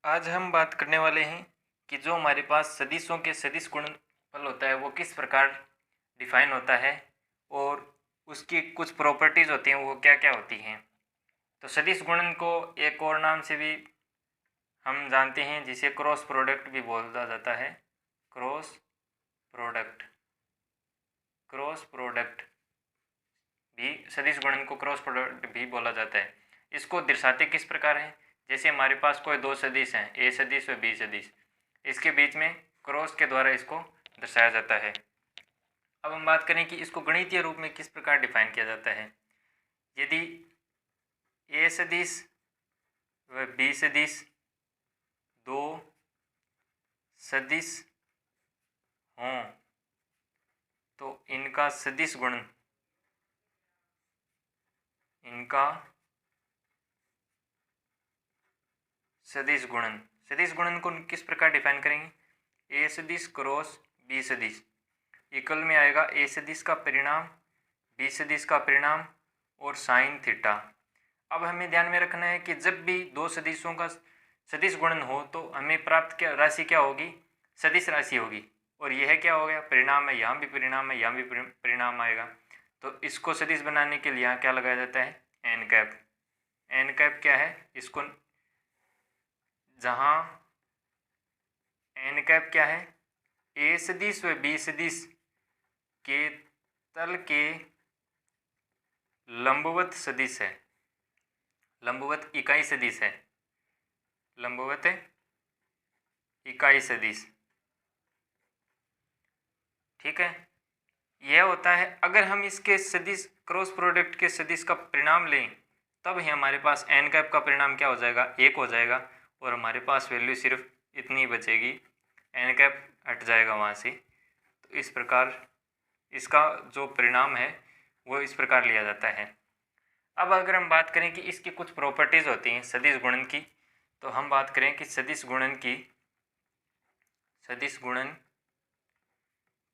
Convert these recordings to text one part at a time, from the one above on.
आज हम बात करने वाले हैं कि जो हमारे पास सदिशों के सदिश गुणनफल होता है वो किस प्रकार डिफाइन होता है और उसकी कुछ प्रॉपर्टीज़ होती हैं वो क्या क्या होती हैं। तो सदिश गुणन को एक और नाम से भी हम जानते हैं जिसे क्रॉस प्रोडक्ट भी बोला जाता है। क्रॉस प्रोडक्ट क्रॉस प्रोडक्ट भी सदिश गुणन को क्रॉस प्रोडक्ट भी बोला जाता है। इसको दर्शाते किस प्रकार है, जैसे हमारे पास कोई दो सदिश हैं, ए सदिश और बी सदिश, इसके बीच में क्रॉस के द्वारा इसको दर्शाया जाता है। अब हम बात करें कि इसको गणितीय रूप में किस प्रकार डिफाइन किया जाता है। यदि ए सदिश व बी सदिश दो सदिश हों तो इनका सदिश गुणन सदिश गुणन को किस प्रकार डिफाइन करेंगे। ए सदिश क्रॉस बी सदिश इक्वल में आएगा ए सदिश का परिणाम बी सदिश का परिणाम और साइन थीटा। अब हमें ध्यान में रखना है कि जब भी दो सदिशों का सदिश गुणन हो तो हमें प्राप्त क्या राशि क्या होगी, सदिश राशि होगी। और यह क्या हो गया, परिणाम है, यहाँ भी परिणाम है, यहाँ भी परिणाम आएगा। तो इसको सदिश बनाने के लिए यहाँ क्या लगाया जाता है, एन कैप। एन कैप क्या है, इसको जहाँ एन कैप क्या है, ए सदिश व बी सदिश के तल के लंबवत सदिश है, लंबवत इकाई सदिश है, लंबवत इकाई सदिश। ठीक है, यह होता है अगर हम इसके सदिश क्रॉस प्रोडक्ट के सदिश का परिणाम लें तब ही हमारे पास एन कैप का परिणाम क्या हो जाएगा, एक हो जाएगा और हमारे पास वैल्यू सिर्फ इतनी बचेगी, एन कैप हट जाएगा वहाँ से। तो इस प्रकार इसका जो परिणाम है वो इस प्रकार लिया जाता है। अब अगर हम बात करें कि इसकी कुछ प्रॉपर्टीज़ होती हैं सदिश गुणन की, तो हम बात करें कि सदिश गुणन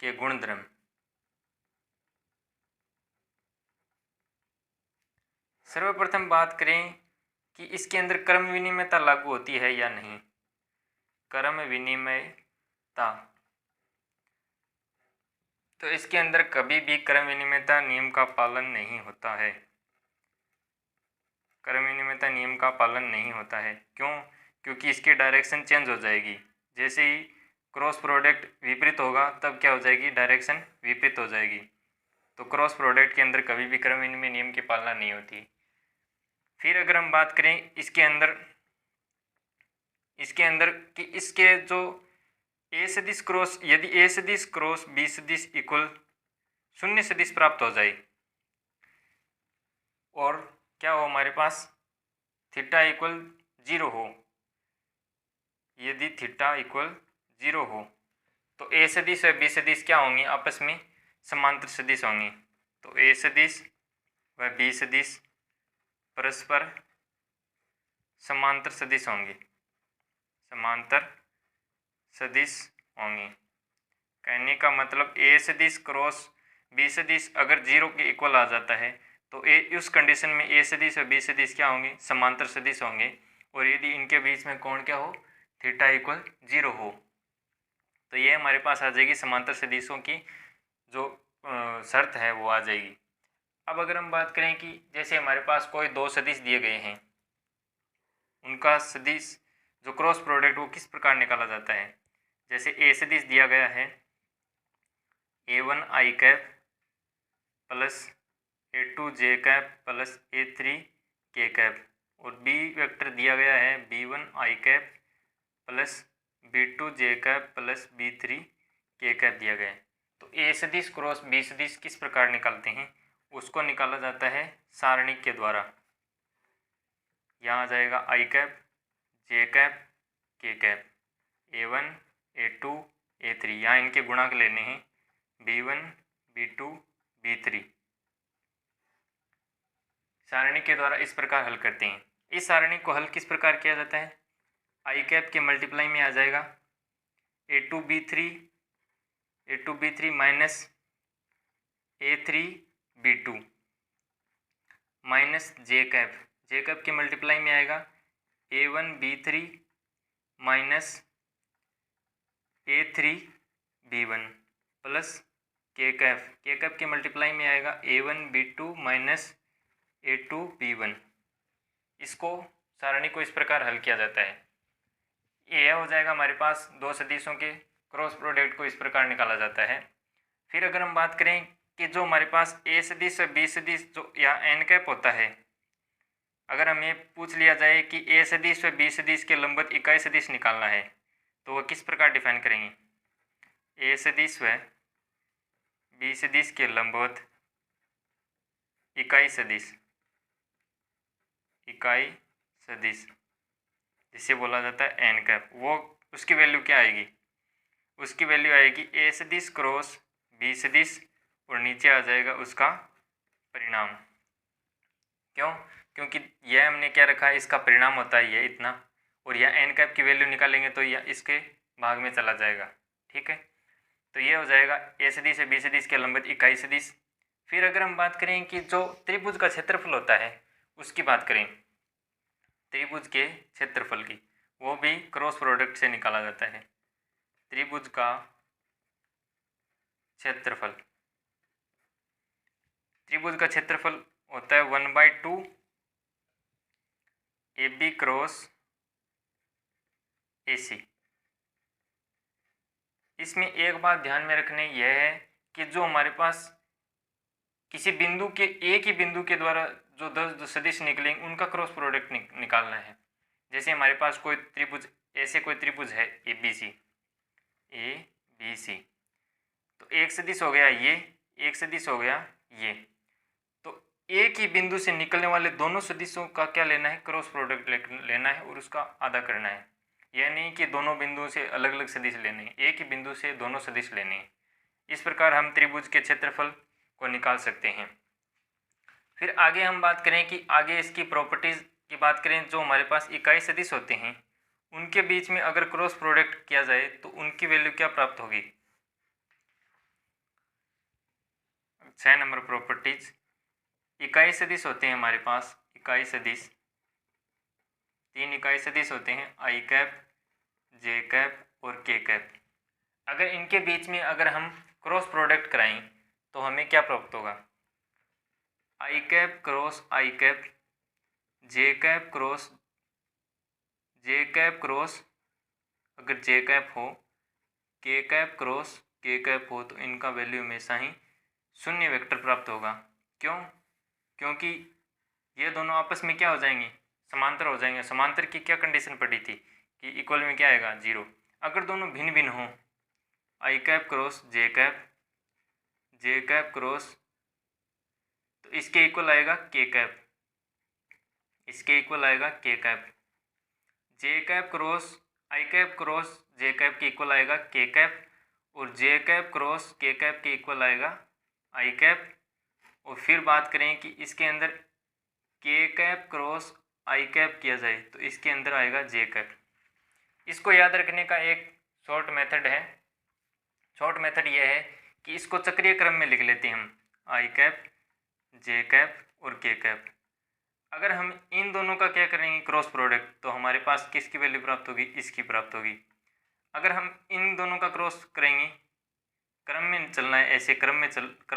के गुणधर्म। सर्वप्रथम बात करें कि इसके अंदर क्रम विनिमयता लागू होती है या नहीं। क्रम विनिमयता, तो इसके अंदर कभी भी क्रम विनिमयता नियम का पालन नहीं होता है। क्रम विनिमयता नियम का पालन नहीं होता है, क्यों? क्योंकि इसकी डायरेक्शन चेंज हो जाएगी। जैसे ही क्रॉस प्रोडक्ट विपरीत होगा तब क्या हो जाएगी, डायरेक्शन विपरीत हो जाएगी। तो क्रॉस प्रोडक्ट के अंदर कभी भी क्रम विनिमय नियम की पालना नहीं होती। फिर अगर हम बात करें इसके अंदर कि इसके जो ए सदिश क्रॉस, यदि ए सदिश क्रॉस बी सदिश इक्वल शून्य सदिश प्राप्त हो जाए और क्या हो हमारे पास थीटा इक्वल 0 हो, यदि थीटा इक्वल 0 हो तो ए सदिश और बी सदिश क्या होंगे, आपस में समांतर सदिश होंगे। तो ए सदिश व बी सदिश परस्पर समांतर सदिश होंगे, समांतर सदिश होंगे। कहने का मतलब ए सदिश क्रॉस बी सदिश अगर 0 के इक्वल आ जाता है तो उस कंडीशन में ए सदिश और बी सदिश क्या होंगे, समांतर सदिश होंगे। और यदि इनके बीच में कोण क्या हो, थीटा इक्वल 0 हो, तो ये हमारे पास आ जाएगी समांतर सदिशों की जो शर्त है वो आ जाएगी। अब अगर हम बात करें कि जैसे हमारे पास कोई दो सदिश दिए गए हैं, उनका सदिश जो क्रॉस प्रोडक्ट वो किस प्रकार निकाला जाता है। जैसे ए सदिश दिया गया है A1 आई कैप प्लस A2 जे कैप प्लस A3 के कैप, और बी वेक्टर दिया गया है B1 आई कैप प्लस B2 जे कैप प्लस B3 के कैप दिया गया है। तो ए सदिश क्रॉस बी सदिश किस प्रकार निकालते हैं, उसको निकाला जाता है सारणिक के द्वारा। यहाँ आ जाएगा आई कैप जे कैप के कैप, A1 A2 A3, यहाँ इनके गुणांक लेने हैं B1 B2 B3। सारणी के द्वारा इस प्रकार हल करते हैं। इस सारणी को हल किस प्रकार किया जाता है, आई कैप के मल्टीप्लाई में आ जाएगा A2 B3 minus A3 B2 minus J cap के मल्टीप्लाई में आएगा A1 B3 minus A3B1 plus K cap के मल्टीप्लाई में आएगा A1B2 माइनस A2B1। इसको सारणी को इस प्रकार हल किया जाता है। ये हो जाएगा हमारे पास दो सदिशों के क्रॉस प्रोडक्ट को इस प्रकार निकाला जाता है। फिर अगर हम बात करें कि जो हमारे पास ए सदिश और बी सदिश जो या एन कैप होता है, अगर हमें पूछ लिया जाए कि ए सदिश और बी सदिश के लंबवत इकाई सदिश निकालना है तो वह किस प्रकार डिफाइन करेंगे? ए सदिश व बी सदिश के लंबवत इकाई सदिश जिसे बोला जाता है एन कैप, वो उसकी वैल्यू क्या आएगी? उसकी वैल्यू आएगी ए सदिश क्रॉस बी सदिश और नीचे आ जाएगा उसका परिणाम। क्यों? क्योंकि यह हमने क्या रखा है, इसका परिणाम होता है यह इतना, और यह एन कैप की वैल्यू निकालेंगे तो यह इसके भाग में चला जाएगा। ठीक है, तो ये हो जाएगा ए सदिश है बी सदिश के लंबवत इकाई सदिश। फिर अगर हम बात करें कि जो त्रिभुज का क्षेत्रफल होता है उसकी बात करें, त्रिभुज के क्षेत्रफल की, वो भी क्रॉस प्रोडक्ट से निकाला जाता है। त्रिभुज का क्षेत्रफल, त्रिभुज का क्षेत्रफल होता है 1/2 AB क्रॉस AC। इसमें एक बात ध्यान में रखने यह है कि जो हमारे पास किसी बिंदु के एक ही बिंदु के द्वारा जो 10 सदिश निकलेंगे उनका क्रॉस प्रोडक्ट निकालना है। जैसे हमारे पास कोई त्रिभुज, ऐसे कोई त्रिभुज है ABC, तो एक सदिश हो गया ये, एक सदिश हो गया ये, तो एक ही बिंदु से निकलने वाले दोनों सदिशों का क्या लेना है? क्रॉस प्रोडक्ट लेना है और उसका आधा करना है। यह नहीं कि दोनों बिंदुओं से अलग अलग सदिश लेने हैं, एक ही बिंदु से दोनों सदिश लेने हैं। इस प्रकार हम त्रिभुज के क्षेत्रफल को निकाल सकते हैं। फिर आगे हम बात करें कि आगे इसकी प्रॉपर्टीज की बात करें, जो हमारे पास इकाई सदिश होते हैं उनके बीच में अगर क्रॉस प्रोडक्ट किया जाए तो उनकी वैल्यू क्या प्राप्त होगी? 6 नंबर प्रॉपर्टीज, इकाई सदिश होते हैं हमारे पास, इकाई सदिश 3 इकाई सदिश होते हैं, आई कैप, जे कैप और के कैप। अगर इनके बीच में अगर हम क्रॉस प्रोडक्ट कराएं तो हमें क्या प्राप्त होगा? आई कैप क्रॉस आई कैप, जे कैप क्रॉस अगर जे कैप हो, के कैप क्रॉस के कैप हो, तो इनका वैल्यू हमेशा ही शून्य वेक्टर प्राप्त होगा। क्यों? क्योंकि ये दोनों आपस में क्या हो जाएंगे? समांतर हो जाएंगे। समांतर की क्या कंडीशन पड़ी थी कि इक्वल में क्या आएगा? 0। अगर दोनों भिन्न भिन्न हो, आई कैप क्रॉस जे कैप क्रॉस, तो इसके इक्वल आएगा के कैप, इसके इक्वल आएगा के कैप। जे कैप क्रॉस आई कैप क्रॉस जे कैप के इक्वल आएगा के कैप, और जे कैप क्रॉस के कैप के इक्वल आएगा आई कैप। और फिर बात करें कि इसके अंदर के कैप क्रॉस आई कैप किया जाए तो इसके अंदर आएगा जे कैप। इसको याद रखने का एक शॉर्ट मेथड है। शॉर्ट मेथड ये है कि इसको चक्रीय क्रम में लिख लेते हैं हम, आई कैप, जे कैप और के कैप। अगर हम इन दोनों का क्या करेंगे? क्रॉस प्रोडक्ट, तो हमारे पास किसकी वैल्यू प्राप्त होगी? इसकी प्राप्त होगी। अगर हम इन दोनों का क्रॉस करेंगे, क्रम में चलना है, ऐसे क्रम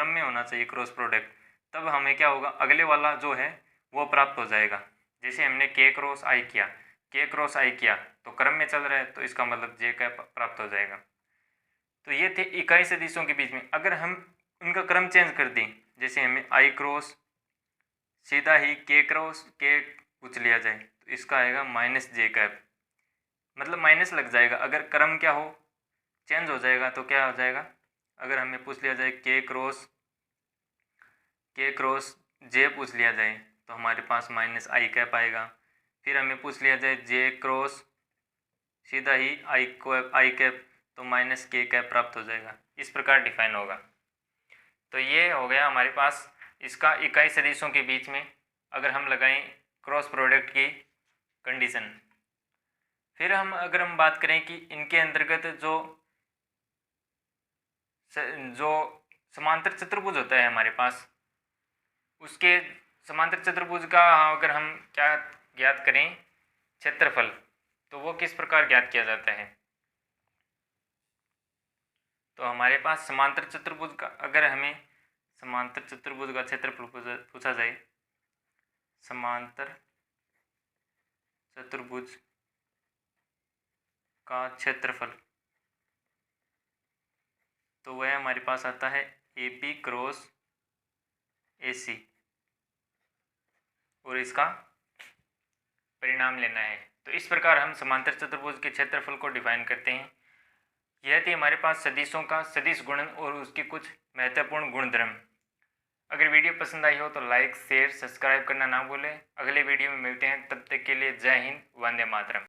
में होना चाहिए क्रॉस प्रोडक्ट, तब हमें क्या होगा? अगले वाला जो है वो प्राप्त हो जाएगा। जैसे हमने के क्रॉस आई किया तो क्रम में चल रहा है, तो इसका मतलब जे कैप प्राप्त हो जाएगा। तो ये थे इकाई सदिशों के बीच में। अगर हम उनका क्रम चेंज कर दें, जैसे हमें आई क्रॉस सीधा ही के क्रॉस के पूछ लिया जाए, तो इसका आएगा माइनस जे कैप, मतलब माइनस लग जाएगा। अगर क्रम क्या हो, चेंज हो जाएगा, तो क्या हो जाएगा? अगर हमें पूछ लिया जाए के क्रॉस जे पूछ लिया जाए तो हमारे पास माइनस आई कैप आएगा। फिर हमें पूछ लिया जाए जे क्रॉस सीधा ही आई कैप, तो माइनस के कैप प्राप्त हो जाएगा। इस प्रकार डिफाइन होगा। तो ये हो गया हमारे पास इसका इकाई सदिशों के बीच में अगर हम लगाएं क्रॉस प्रोडक्ट की कंडीशन। फिर अगर हम बात करें कि इनके अंतर्गत जो समांतर चतुर्भुज होता है हमारे पास, उसके समांतर चतुर्भुज का अगर हम क्या ज्ञात करें? क्षेत्रफल। तो वो किस प्रकार ज्ञात किया जाता है? तो हमारे पास समांतर चतुर्भुज का, अगर हमें समांतर चतुर्भुज का क्षेत्रफल पूछा जाए, समांतर चतुर्भुज का क्षेत्रफल, तो वह हमारे पास आता है AP क्रॉस AC, और इसका परिणाम लेना है। तो इस प्रकार हम समांतर चतुर्भुज के क्षेत्रफल को डिफाइन करते हैं। यह थी हमारे पास सदिशों का सदिश गुणन और उसके कुछ महत्वपूर्ण गुणधर्म। अगर वीडियो पसंद आई हो तो लाइक शेयर सब्सक्राइब करना ना भूलें। अगले वीडियो में मिलते हैं, तब तक के लिए जय हिंद, वंदे मातरम।